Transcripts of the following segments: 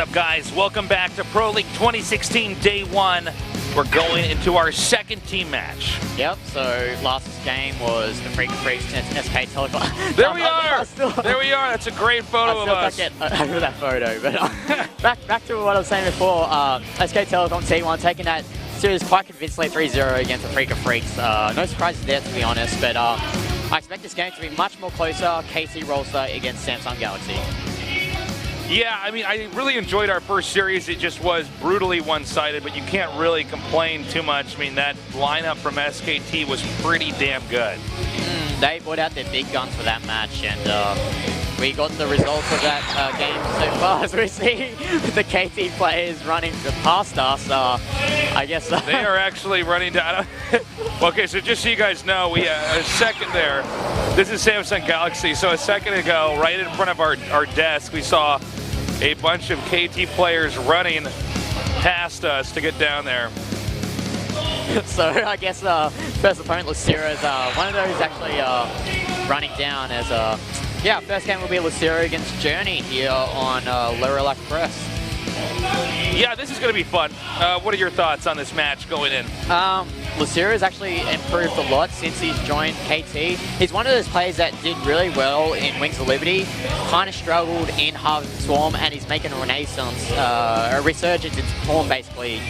up, guys? Welcome back to Pro League 2016 Day 1. We're going into our second team match. Yep, so last game was the Freak of Freaks against SK Telecom. There we are! There we are! That's a great photo of us. I still can't get over that photo, but back to what I was saying before. SK Telecom T1 taking that series quite convincingly 3-0 against the Freak of Freaks. No surprises there, to be honest, but I expect this game to be much more closer. KT Rolster against Samsung Galaxy. Yeah, I mean, I really enjoyed our first series. It just was brutally one-sided, but you can't really complain too much. I mean, that lineup from SKT was pretty damn good. They brought out their big guns for that match, and we got the results of that game so far. As we see the KT players running past us, I guess. They are actually running down. Okay, so just so you guys know, we a second there. This is Samsung Galaxy. So a second ago, right in front of our desk, we saw a bunch of KT players running past us to get down there. So I guess first opponent Losira is one of those actually running down as yeah, first game will be Losira against Journey here on Lerilak Crest. Yeah, this is going to be fun. What are your thoughts on this match going in? Losira has actually improved a lot since he's joined KT. He's one of those players that did really well in Wings of Liberty, kind of struggled in Harvest Swarm, and he's making a renaissance, a resurgence in form basically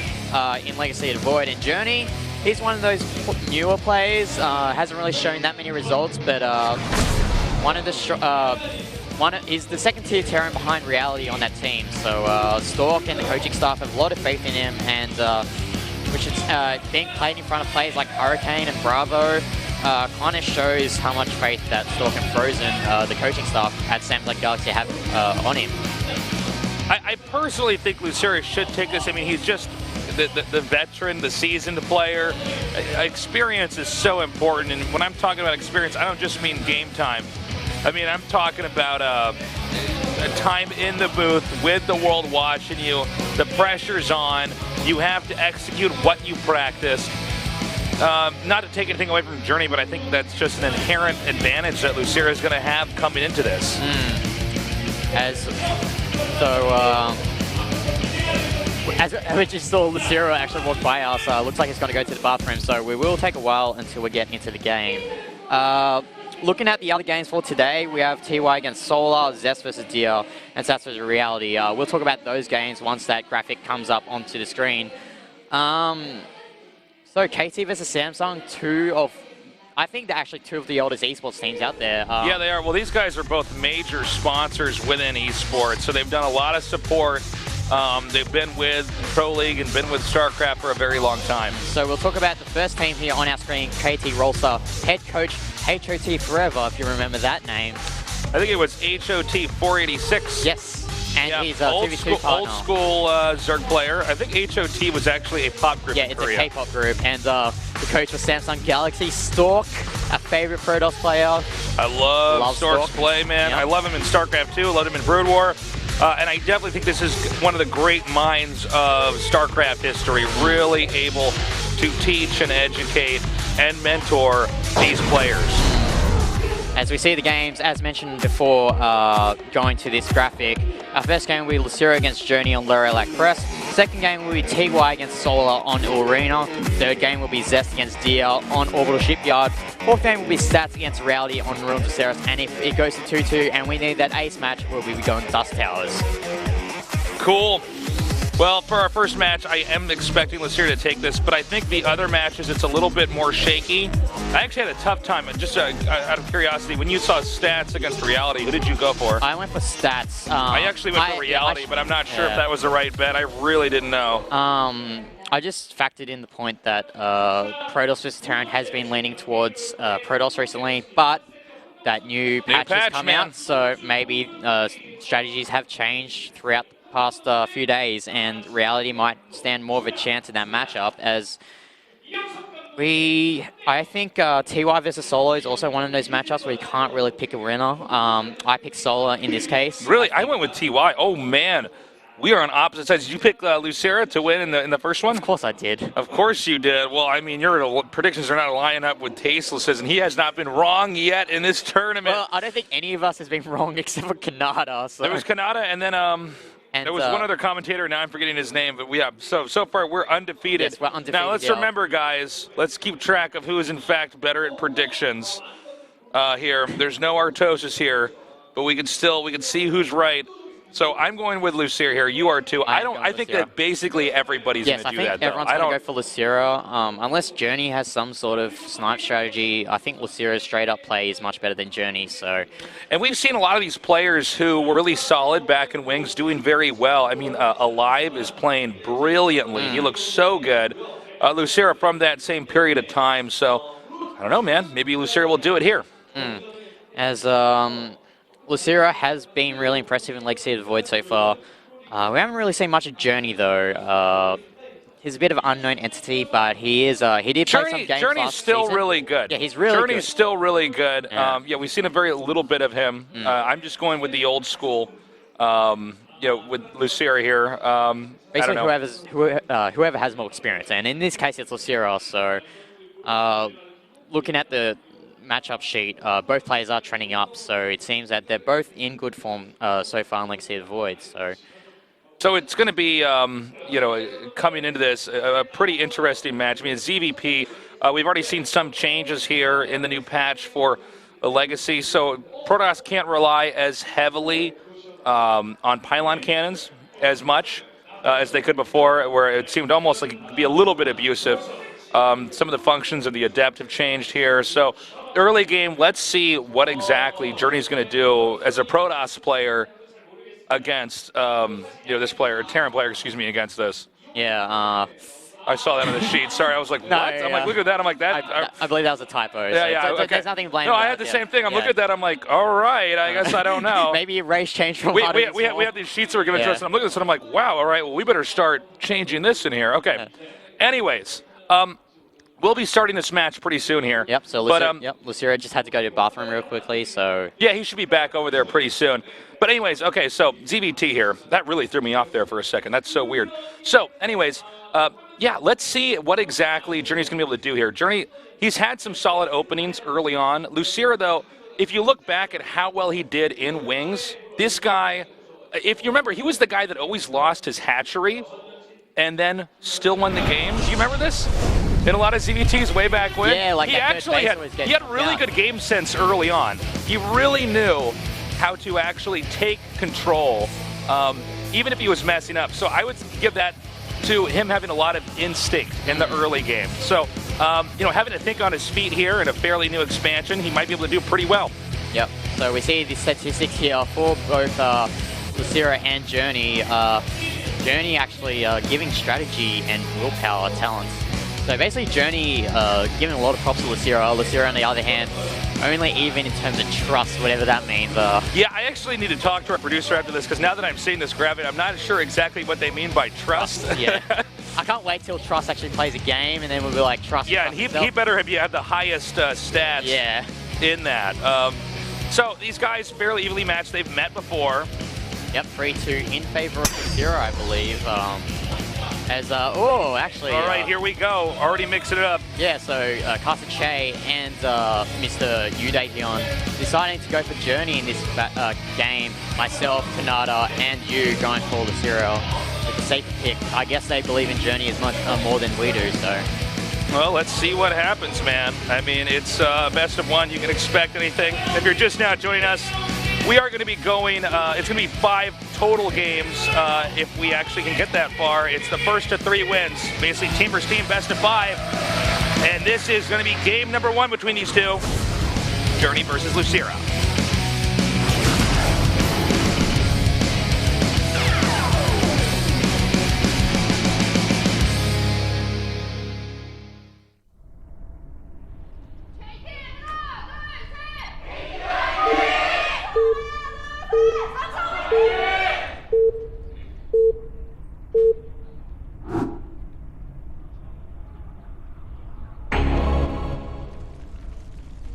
in Legacy of the Void. And Journey, he's one of those newer players, hasn't really shown that many results, but he's the second tier Terran behind Reality on that team. So Stork and the coaching staff have a lot of faith in him, and which is being played in front of players like Hurricane and Bravo kind of shows how much faith that Stork and Frozen, the coaching staff at Samsung Galaxy, have on him. I personally think Losira should take this. I mean, he's just the veteran, the seasoned player. Experience is so important, and when I'm talking about experience, I don't just mean game time. I mean, I'm talking about a time in the booth with the world watching you. The pressure's on. You have to execute what you practice. Not to take anything away from Journey, but I think that's just an inherent advantage that Losira is going to have coming into this. As we just saw Losira actually walk by us, looks like he's going to go to the bathroom, so we will take a while until we get into the game. Looking at the other games for today, we have TY against Solar, Zest versus DL, and Sats versus Reality. We'll talk about those games once that graphic comes up onto the screen. So KT versus Samsung, I think they're actually two of the oldest esports teams out there. Yeah, they are. Well, these guys are both major sponsors within esports, so they've done a lot of support. They've been with Pro League and been with Starcraft for a very long time. So we'll talk about the first team here on our screen, KT Rolster, head coach HOT Forever, if you remember that name. I think it was HOT 486. Yes, and yeah, he's a old 2v2 school, partner. Old school Zerg player. I think HOT was actually a pop group. Yeah, in it's Korea. a K-pop group, and the coach for Samsung Galaxy, Stork, a favorite Protoss player. I love Stork's play, man. Yep. I love him in Starcraft 2, love him in Brood War. And I definitely think this is one of the great minds of Starcraft history, really able to teach and educate and mentor these players. As we see the games, as mentioned before, going to this graphic, our first game will be Losira against Journey on Lerilak Crest. Second game will be TY against Solar on Arena. Third game will be Zest against DL on Orbital Shipyard. Fourth game will be Stats against Reality on Ruins of Ceres. And if it goes to 2-2 and we need that ace match, we'll be going Dust Towers. Cool. Well, for our first match, I am expecting Losira to take this, but I think the other matches, it's a little bit more shaky. I actually had a tough time, just out of curiosity, when you saw Stats against Reality, who did you go for? I went for Stats. I actually went for Reality, but I'm not sure if that was the right bet. I really didn't know. I just factored in the point that Protoss vs Terran has been leaning towards Protoss recently, but that new patch has come out, so maybe strategies have changed throughout the past few days, and Reality might stand more of a chance in that matchup, as I think TY versus Solo is also one of those matchups where you can't really pick a winner. I picked Solo in this case. Really? I went with TY. Oh, man. We are on opposite sides. Did you pick Losira to win in the first one? Of course I did. Of course you did. Well, I mean, your predictions are not lining up with Tasteless's, and he has not been wrong yet in this tournament. Well, I don't think any of us has been wrong except for Kanata. So. There was Kanata, and then And, there was one other commentator, now I'm forgetting his name, but so far we're undefeated. Yes, we're undefeated. Now let's remember, guys, let's keep track of who is in fact better at predictions here. There's no Artosis here, but we can see who's right. So I'm going with Losira here. You are too. I think that basically everybody's going to do that. Yes, I think everyone's going to go for Losira. Unless Journey has some sort of snipe strategy, I think Losira's straight-up play is much better than Journey. So, and we've seen a lot of these players who were really solid back in Wings doing very well. I mean, Alive is playing brilliantly. He looks so good. Losira from that same period of time. So, I don't know, man. Maybe Losira will do it here. As Losira has been really impressive in Legacy of the Void so far. We haven't really seen much of Journey though. He's a bit of an unknown entity, but he did play some games Journey's still really good. Yeah, he's really good. Journey's still really good. Yeah. We've seen a very little bit of him. I'm just going with the old school, with Losira here. Basically, whoever has more experience, and in this case, it's Losira. So, looking at the matchup sheet, both players are trending up, so it seems that they're both in good form so far in Legacy of the Void. So it's going to be, coming into this, a pretty interesting match. I mean, ZVP, we've already seen some changes here in the new patch for the Legacy, so Protoss can't rely as heavily on pylon cannons as much as they could before, where it seemed almost like it could be a little bit abusive. Some of the functions of the Adept have changed here, so early game, let's see what exactly Journey's going to do as a Protoss player against, this player, Terran player, against this. Yeah. I saw that on the sheet. Sorry, I was like, what? I'm like, look at that. I'm like, that. I believe that was a typo. Yeah, so okay. There's nothing to blame. No, I had the same thing. I'm looking at that. I'm like, all right, I guess I don't know. Maybe race changed from we have these sheets that were given to us, and I'm looking at this, and I'm like, wow, all right, well, we better start changing this in here. Okay. Anyways, we'll be starting this match pretty soon here. Yep, so Losira just had to go to the bathroom real quickly, so... Yeah, he should be back over there pretty soon. But anyways, okay, so ZVT here. That really threw me off there for a second. That's so weird. So, anyways, let's see what exactly Journey's going to be able to do here. Journey, he's had some solid openings early on. Losira, though, if you look back at how well he did in Wings, this guy, if you remember, he was the guy that always lost his hatchery and then still won the game. Do you remember this? In a lot of ZVTs way back when? Yeah, like he had really good game sense early on. He really knew how to actually take control, even if he was messing up. So I would give that to him having a lot of instinct in the early game. So, having to think on his feet here in a fairly new expansion, he might be able to do pretty well. Yep. So we see the statistics here for both Losira and Journey. Journey actually giving strategy and willpower talents. So basically Journey giving a lot of props to Losira. Losira, on the other hand, only even in terms of trust, whatever that means. Yeah, I actually need to talk to our producer after this, because now that I'm seeing this graphic, I'm not sure exactly what they mean by trust. Yeah. I can't wait till Trust actually plays a game, and then we'll be like, Trust. Yeah, and he better have the highest stats in that. So these guys fairly evenly matched. They've met before. Yep, 3-2 in favor of Losira, I believe. Actually... All right, here we go. Already mixing it up. Yeah, so Carson Che and Mr. Udaeon deciding to go for Journey in this game. Myself, Kanata, and you going for Losira with a safe pick. I guess they believe in Journey as much more than we do, so... Well, let's see what happens, man. I mean, it's best of one. You can expect anything. If you're just now joining us, we are going to be going, it's going to be 5 total games if we actually can get that far. It's the first to 3 wins. Basically, team versus team, best of 5. And this is going to be game number 1 between these two. Journey versus Losira.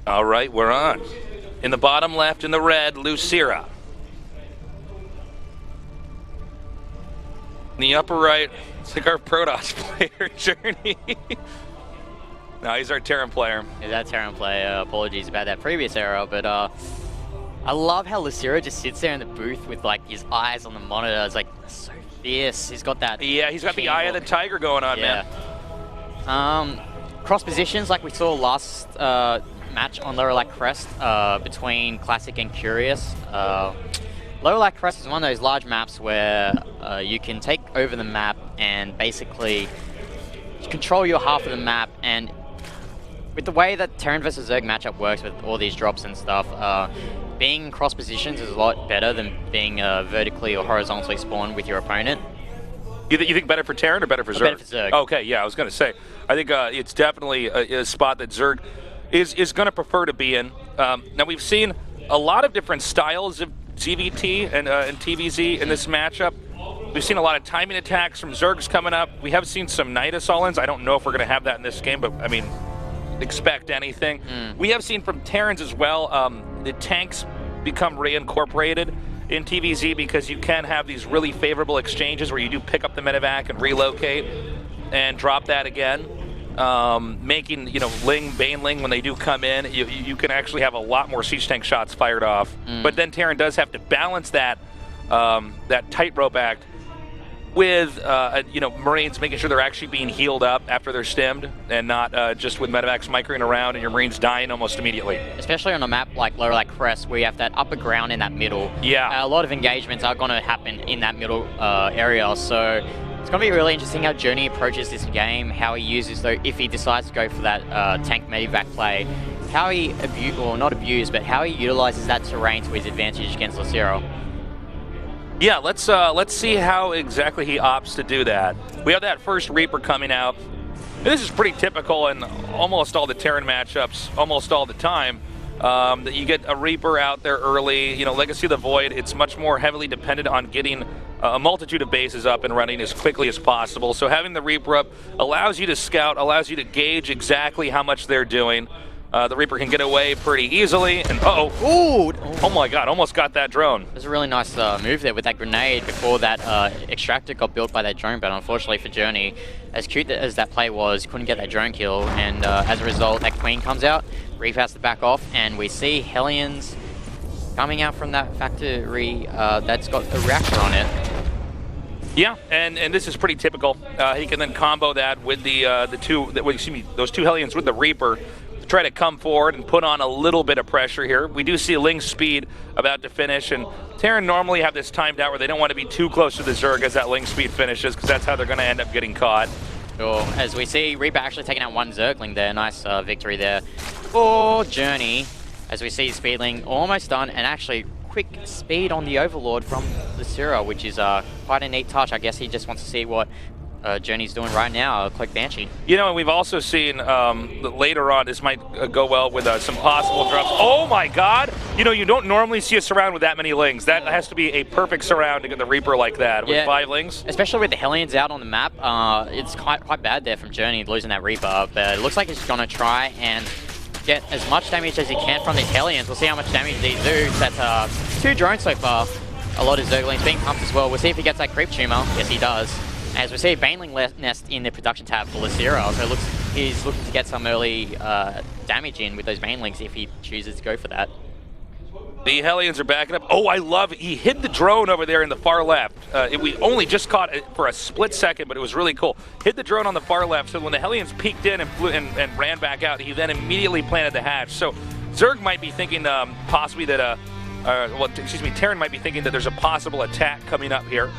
All right, we're on. In the bottom left, in the red, Losira. In the upper right, it's like our Protoss player, Journey. No, he's our Terran player. Yeah, that Terran player. Apologies about that previous error, but I love how Losira just sits there in the booth with like his eyes on the monitor. It's like fierce. He's got that. Yeah, he's got the eye of the tiger going on, man. Cross positions like we saw last match on Lerilak Crest between Classic and Curious. Lerilak Crest is one of those large maps where you can take over the map and basically control your half of the map, and with the way that Terran versus Zerg matchup works with all these drops and stuff, being in cross positions is a lot better than being vertically or horizontally spawned with your opponent. You think better for Terran or better for Zerg? Better for Zerg. Okay, yeah, I was going to say. I think it's definitely a spot that Zerg is going to prefer to be in. Now, we've seen a lot of different styles of ZVT and TVZ in this matchup. We've seen a lot of timing attacks from Zergs coming up. We have seen some Nidus all-ins. I don't know if we're going to have that in this game, but, I mean, expect anything. We have seen from Terrans as well, the tanks become reincorporated in TVZ because you can have these really favorable exchanges where you do pick up the medevac and relocate and drop that again, making, you know, Bane Ling, when they do come in, you can actually have a lot more siege tank shots fired off. But then Terran does have to balance that that tightrope act with you know, Marines making sure they're actually being healed up after they're stemmed, and not just with medevacs microing around and your Marines dying almost immediately. Especially on a map like Lerilak Crest, where you have that upper ground in that middle. Yeah. A lot of engagements are going to happen in that middle area, so it's going to be really interesting how Journey approaches this game, how he uses, though, if he decides to go for that tank medevac play, how he but how he utilizes that terrain to his advantage against Losira. Yeah, let's see how exactly he opts to do that. We have that first Reaper coming out. This is pretty typical in almost all the Terran matchups, almost all the time, that you get a Reaper out there early. You know, Legacy of the Void, it's much more heavily dependent on getting a multitude of bases up and running as quickly as possible. So having the Reaper up allows you to scout, allows you to gauge exactly how much they're doing. The Reaper can get away pretty easily, and oh my god, almost got that drone. It was a really nice move there with that grenade before that extractor got built by that drone, but unfortunately for Journey, as cute as that play was, couldn't get that drone kill, and as a result, that Queen comes out, Reaper has to back off, and we see Hellions coming out from that factory that's got a reactor on it. Yeah, and this is pretty typical. He can then combo that with those two Hellions with the Reaper, try to come forward and put on a little bit of pressure here. We do see Ling's speed about to finish, and Terran normally have this timed out where they don't want to be too close to the Zerg as that Ling speed finishes, because that's how they're going to end up getting caught. Sure. As we see, Reaper actually taking out one Zergling there. Nice victory there for Journey. As we see Speedling almost done, and actually quick speed on the Overlord from Losira, which is quite a neat touch. I guess he just wants to see what Journey's doing right now, click Banshee. You know, and we've also seen later on, this might go well with some possible drops. Oh my god! You know, you don't normally see a surround with that many Lings. That has to be a perfect surround to get the Reaper like that, with 5 Lings. Especially with the Hellions out on the map, it's quite bad there from Journey losing that Reaper, but it looks like he's going to try and get as much damage as he can from these Hellions. We'll see how much damage these do. That's 2 drones so far. A lot of Zerglings being pumped as well. We'll see if he gets that creep tumor. Yes, he does. As we see, Baneling nest in the production tab for Losira, so it looks he's looking to get some early damage in with those Banelings if he chooses to go for that. The Hellions are backing up. Oh, I love it. He hid the drone over there in the far left. We only just caught it for a split second, but it was really cool. Hid the drone on the far left, so when the Hellions peeked in and flew and ran back out, he then immediately planted the hatch. So Zerg might be thinking possibly that, Terran might be thinking that there's a possible attack coming up here.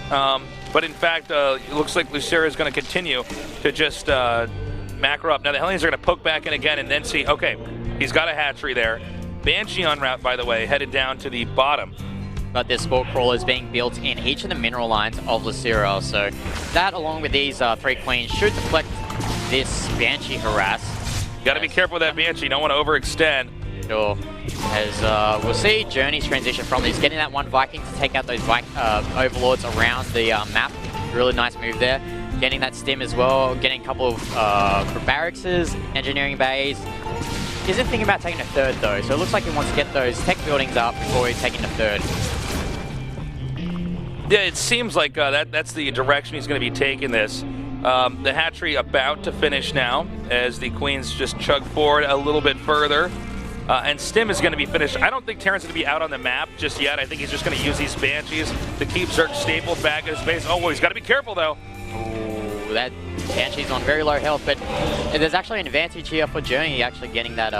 But in fact, it looks like Losira is going to continue to just macro up. Now the Hellions are going to poke back in again and then see, okay, he's got a hatchery there. Banshee en route, by the way, headed down to the bottom. But there's Spore Crawlers being built in each of the mineral lines of Losira, so that along with these 3 Queens should deflect this Banshee harass. You got to be careful with that Banshee, you don't want to overextend. Sure. As we'll see Journey's transition from this, getting that one Viking to take out those Overlords around the map. Really nice move there. Getting that stim as well, getting a couple of barracks, engineering bays. He isn't thinking about taking a 3rd though, so it looks like he wants to get those tech buildings up before he's taking a 3rd. Yeah, it seems like that's the direction he's going to be taking this. The hatchery about to finish now, as the Queens just chug forward a little bit further. And Stim is going to be finished. I don't think Terran's going to be out on the map just yet. I think he's just going to use these Banshees to keep Zerg stapled back in his base. Oh, well, he's got to be careful, though. Ooh, that Banshee's on very low health, but there's actually an advantage here for Journey actually getting that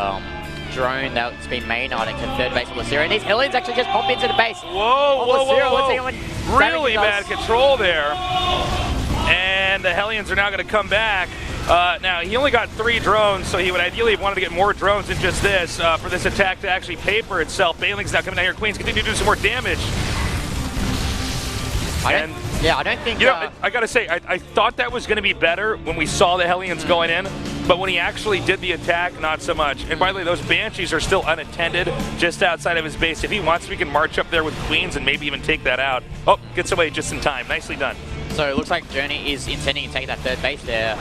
drone that's been mainlining to third base of Losira. And these Hellions actually just pop into the base. Whoa, whoa, Losira. whoa, Let's see how much really bad control there. And the Hellions are now going to come back. Now, he only got 3 drones, so he would ideally have wanted to get more drones than just this for this attack to actually pay for itself. Bailing's now coming down here. Queens continue to do some more damage. I don't think... You know, I got to say, I thought that was going to be better when we saw the Hellions going in, but when he actually did the attack, not so much. And by the way, those Banshees are still unattended just outside of his base. If he wants, we can march up there with Queens and maybe even take that out. Oh, gets away just in time. Nicely done. So it looks like Journey is intending to take that third base there.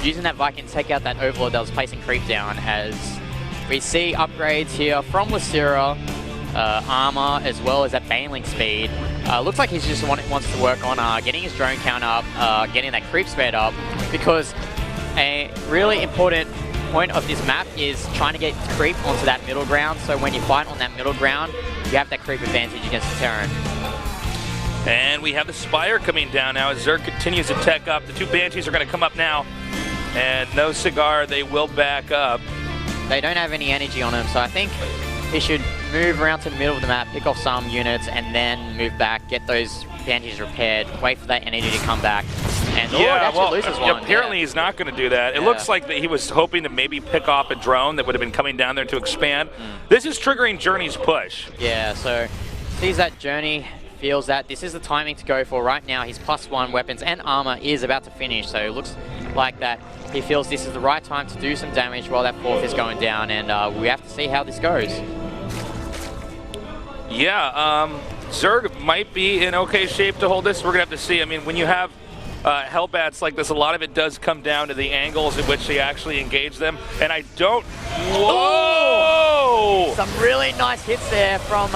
Using that Viking to take out that Overlord that was placing creep down, as we see upgrades here from Losira, armor, as well as that Baneling speed. Looks like he's just wants to work on getting his drone count up, getting that creep sped up, because a really important point of this map is trying to get creep onto that middle ground. So when you fight on that middle ground, you have that creep advantage against the Terran. And we have the Spire coming down now as Zerg continues to tech up. The 2 Banshees are going to come up now. And no Cigar, they will back up. They don't have any energy on them, so I think he should move around to the middle of the map, pick off some units, and then move back, get those Banshees repaired, wait for that energy to come back. And yeah, well, loses one. Apparently he's not going to do that. It looks like that he was hoping to maybe pick off a drone that would have been coming down there to expand. This is triggering Journey's push. Yeah, so sees that Journey, feels that this is the timing to go for right now. His +1 weapons and armor is about to finish, so it looks like that he feels this is the right time to do some damage while that 4th is going down, and we have to see how this goes. Yeah, Zerg might be in okay shape to hold this. We're going to have to see. I mean, when you have Hellbats like this, a lot of it does come down to the angles in which they actually engage them, and I don't... Whoa! Some really nice hits there from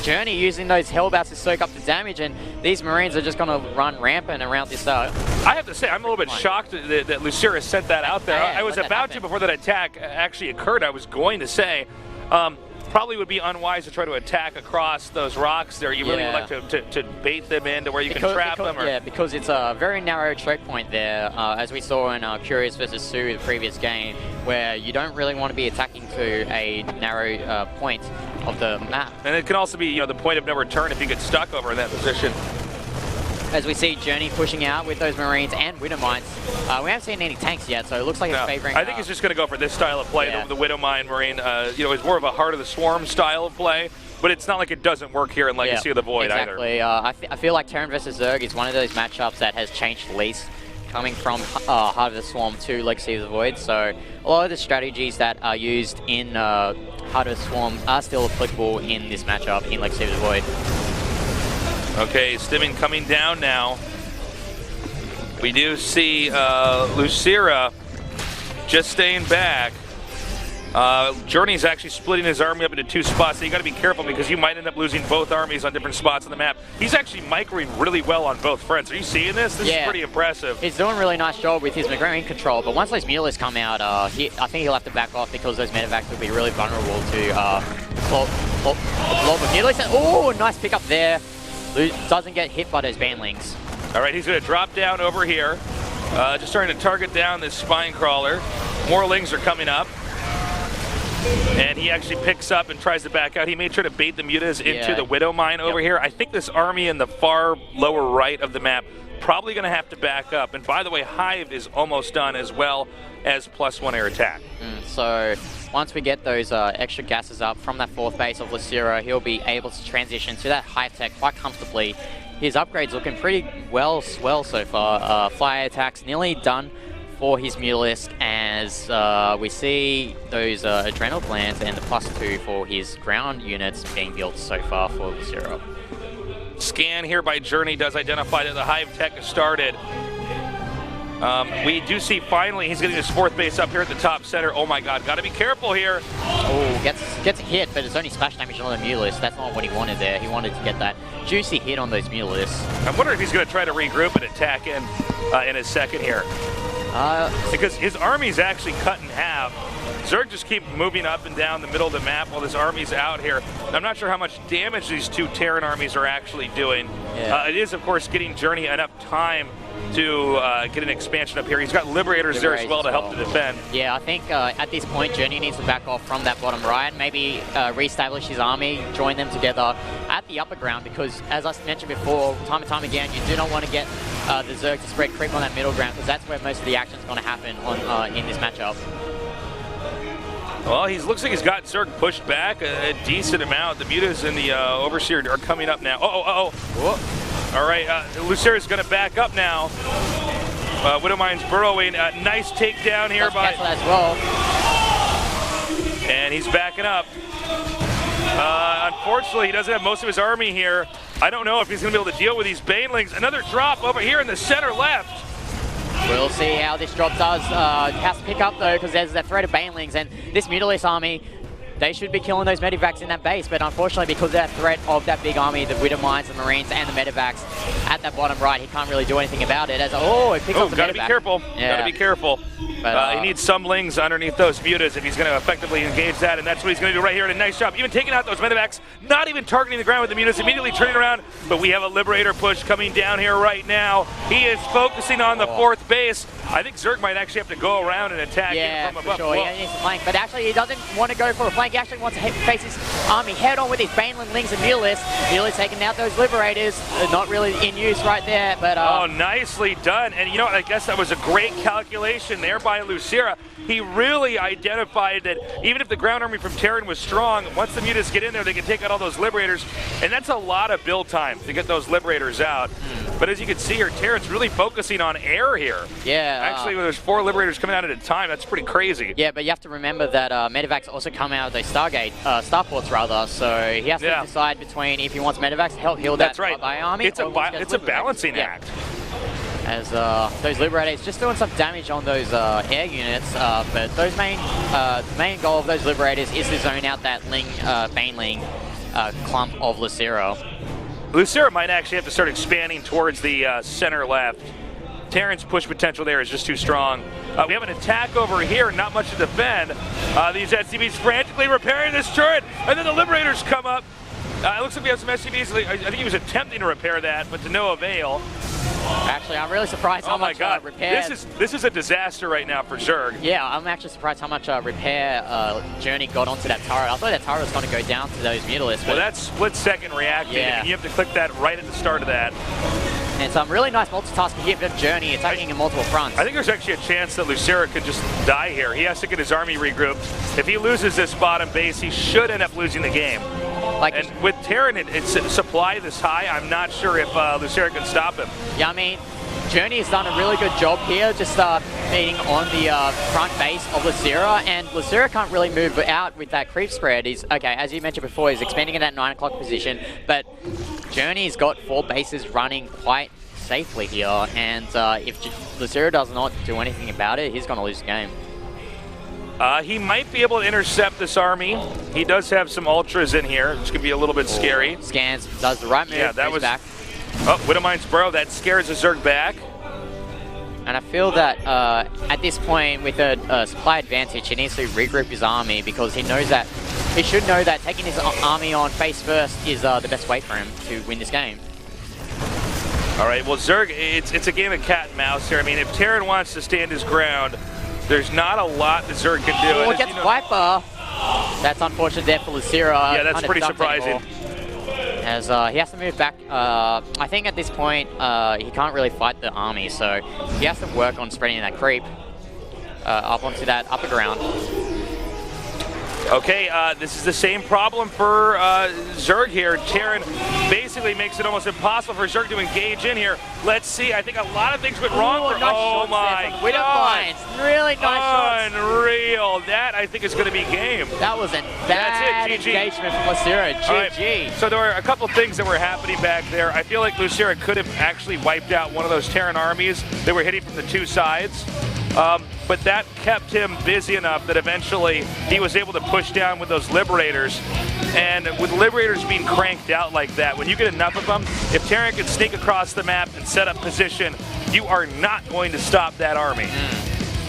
Journey using those Hellbats to soak up the damage, and these Marines are just going to run rampant around this. I have to say, I'm a little bit shocked that Losira sent that out there. I was about to, before that attack actually occurred, I was going to say, probably would be unwise to try to attack across those rocks there. You really would like to bait them in to where you can trap them. Or... Yeah, because it's a very narrow choke point there, as we saw in Curious versus Sue, the previous game, where you don't really want to be attacking to a narrow point of the map. And it can also be, the point of no return if you get stuck over in that position. As we see Journey pushing out with those Marines and Widow Mines. We haven't seen any tanks yet, so it looks like it's favoring... I think he's just going to go for this style of play, the Widow Mine Marine. It's more of a Heart of the Swarm style of play, but it's not like it doesn't work here in Legacy of the Void either. Exactly. I feel like Terran versus Zerg is one of those matchups that has changed the least, coming from Heart of the Swarm to Legacy of the Void. So a lot of the strategies that are used in Heart of the Swarm are still applicable in this matchup in Legacy of the Void. Okay, Stimming coming down now. We do see Losira just staying back. Journey's actually splitting his army up into 2 spots, so you got to be careful because you might end up losing both armies on different spots on the map. He's actually microing really well on both fronts. Are you seeing this? This is pretty impressive. He's doing a really nice job with his Marine control, but once those Mulists come out, I think he'll have to back off because those medevacs will be really vulnerable to Blob of Mulists. Oh, nice pickup there. Doesn't get hit by those Banelings. All right, he's going to drop down over here. Just starting to target down this Spine Crawler. More Lings are coming up. And he actually picks up and tries to back out. He may try to bait the Mutas into the Widow Mine over here. I think this army in the far lower right of the map probably going to have to back up. And by the way, Hive is almost done as well as +1 air attack. So once we get those extra gases up from that 4th base of Losira, he'll be able to transition to that Hive tech quite comfortably. His upgrade's looking pretty well so far. Fire attacks nearly done for his Mulist, as we see those adrenal glands and the +2 for his ground units being built so far for Losira. Scan here by Journey does identify that the Hive tech has started. We do see finally he's getting his 4th base up here at the top center. Oh my god, gotta be careful here. Oh, gets a hit, but it's only splash damage on the Mulist. That's not what he wanted there. He wanted to get that juicy hit on those Mulists. I wonder if he's gonna try to regroup and attack in his second here. Because his army's actually cut in half. Zerg just keep moving up and down the middle of the map while this army's out here. I'm not sure how much damage these two Terran armies are actually doing. Yeah. It is, of course, getting Journey enough time to get an expansion up here. He's got Liberators there as well to help to defend. Yeah, I think at this point, Journey needs to back off from that bottom right, maybe reestablish his army, join them together at the upper ground, because as I mentioned before, time and time again, you do not want to get the Zerg to spread creep on that middle ground, because that's where most of the action is going to happen on in this matchup. Well, looks like he's got Zerg pushed back a decent amount. The Mutas and the Overseer are coming up now. All right, Losira's going to back up now. Widowmine's burrowing. Nice takedown here by... as well. And he's backing up. Unfortunately, he doesn't have most of his army here. I don't know if he's going to be able to deal with these Banelings. Another drop over here in the center left. We'll see how this drop does. Has to pick up though, because there's the threat of Banelings, and this Mutalisk army, they should be killing those Medivacs in that base, but unfortunately, because of that threat of that big army, the Widowmines, the Marines, and the Medivacs at that bottom right, he can't really do anything about it. As he picks up the gotta Medivac. be careful. Yeah. Gotta be careful. But, he needs some lings underneath those Mutas if he's going to effectively engage that, and that's what he's going to do right here. And a nice job, even taking out those Medivacs, not even targeting the ground with the Mutas, immediately turning around. But we have a Liberator push coming down here right now. He is focusing on the fourth base. I think Zerg might actually have to go around and attack him from above. Sure. He needs to flank, but actually he doesn't want to go for a flank. He actually wants to face his army head on with his Baneling Lings and Mutalisk. Mutalisk taking out those Liberators. Not really in use right there, but... oh, nicely done. And you know what? I guess that was a great calculation there by Losira. He really identified that even if the ground army from Terran was strong, once the Mutas get in there, they can take out all those Liberators. And that's a lot of build time to get those Liberators out. But as you can see here, Terran's really focusing on air here. Yeah. Actually, when there's 4 Liberators coming out at a time, that's pretty crazy. Yeah, but you have to remember that Medivacs also come out of those Starports rather, so he has to decide between if he wants Medivacs to help heal that army. It's a balancing act. As those Liberators just doing some damage on those air units, but those the main goal of those Liberators is to zone out that Baneling clump of Losira. Losira might actually have to start expanding towards the center left. Terran's push potential there is just too strong. We have an attack over here, not much to defend. These SCVs frantically repairing this turret, and then the Liberators come up. It looks like we have some SCVs. I think he was attempting to repair that, but to no avail. Actually, I'm really surprised how much repair... This is a disaster right now for Zerg. Yeah, I'm actually surprised how much repair Journey got onto that turret. I thought that turret was going to go down to those Mutalisks. Well, that's split-second reacting, and you have to click that right at the start of that. And some really nice multitasking here from Journey, attacking in multiple fronts. I think there's actually a chance that Losira could just die here. He has to get his army regrouped. If he loses this bottom base, he should end up losing the game. And with Terran, it's supply this high, I'm not sure if Losira can stop him. Yeah, I mean, Journey has done a really good job here, just beating on the front base of Losira, and Losira can't really move out with that creep spread. He's, okay, as you mentioned before, he's expanding in that 9 o'clock position, but Journey's got 4 bases running quite safely here, and if Losira does not do anything about it, he's going to lose the game. He might be able to intercept this army. He does have some ultras in here, which could be a little bit scary. Scans, does the right move, yeah, that was back. Oh, Widowmine's Burrow, that scares the Zerg back. And I feel that at this point, with a supply advantage, he needs to regroup his army, because he knows that, he should know that taking his army on face first is the best way for him to win this game. All right, well, Zerg, it's a game of cat and mouse here. I mean, if Terran wants to stand his ground, there's not a lot that Zerg can do. Oh, gets Viper. That's unfortunate there for Losira. Yeah, that's pretty surprising. As he has to move back. I think at this point, he can't really fight the army, so he has to work on spreading that creep up onto that upper ground. Okay, this is the same problem for Zerg here. Terran basically makes it almost impossible for Zerg to engage in here. Let's see, I think a lot of things went wrong for... Nice oh my God! Really nice shots. Unreal. That, I think, is going to be game. That was a bad engagement from Losira. GG. Right. So there were a couple things that were happening back there. I feel like Losira could have actually wiped out one of those Terran armies that were hitting from the 2 sides. But that kept him busy enough that eventually he was able to push down with those Liberators. And with Liberators being cranked out like that, when you get enough of them, if Terran can sneak across the map and set up position, you are not going to stop that army.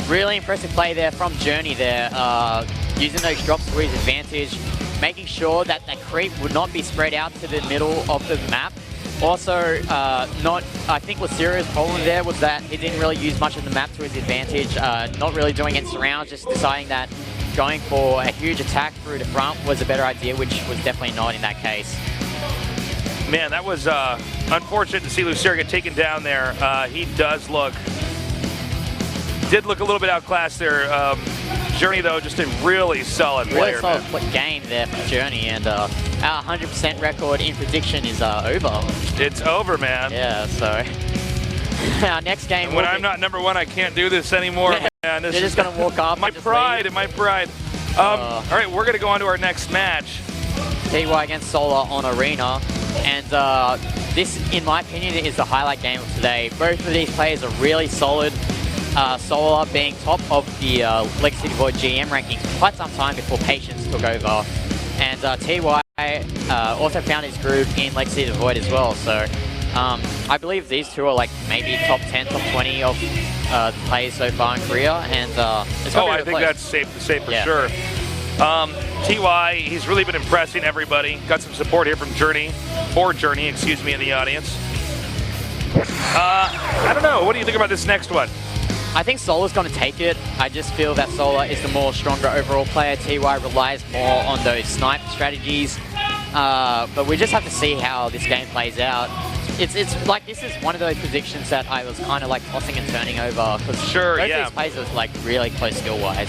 really impressive play there from Journey there, using those drops to his advantage, making sure that the creep would not be spread out to the middle of the map. Also, I think Losira's problem there was that he didn't really use much of the map to his advantage, not really doing any surrounds, just deciding that going for a huge attack through the front was a better idea, which was definitely not in that case. Man, that was unfortunate to see Losira get taken down there. He did look a little bit outclassed there. Journey, though, just a really solid player. Really solid game there for Journey, and our 100% record in prediction is over. It's over, man. Yeah, so our next game. When I'm not #1, I can't do this anymore, man. You're just gonna walk up. My pride. All right, we're gonna go on to our next match. TY against Solar on Arena, and this, in my opinion, is the highlight game of today. Both of these players are really solid. Solar being top of the Legacy of the Void GM rankings for quite some time before Patience took over. And TY also found his groove in Legacy of the Void as well. So I believe these two are like maybe top 10, top 20 of the players so far in Korea. And it's I think that's safe to say for sure. TY, he's really been impressing everybody. Got some support here from Journey, excuse me, in the audience. I don't know. What do you think about this next one? I think Solar's going to take it. I just feel that Solar is the more stronger overall player. TY relies more on those snipe strategies. But we just have to see how this game plays out. It's like, this is one of those predictions that I was kind of like tossing and turning over. Because both these players are like really close skill-wise.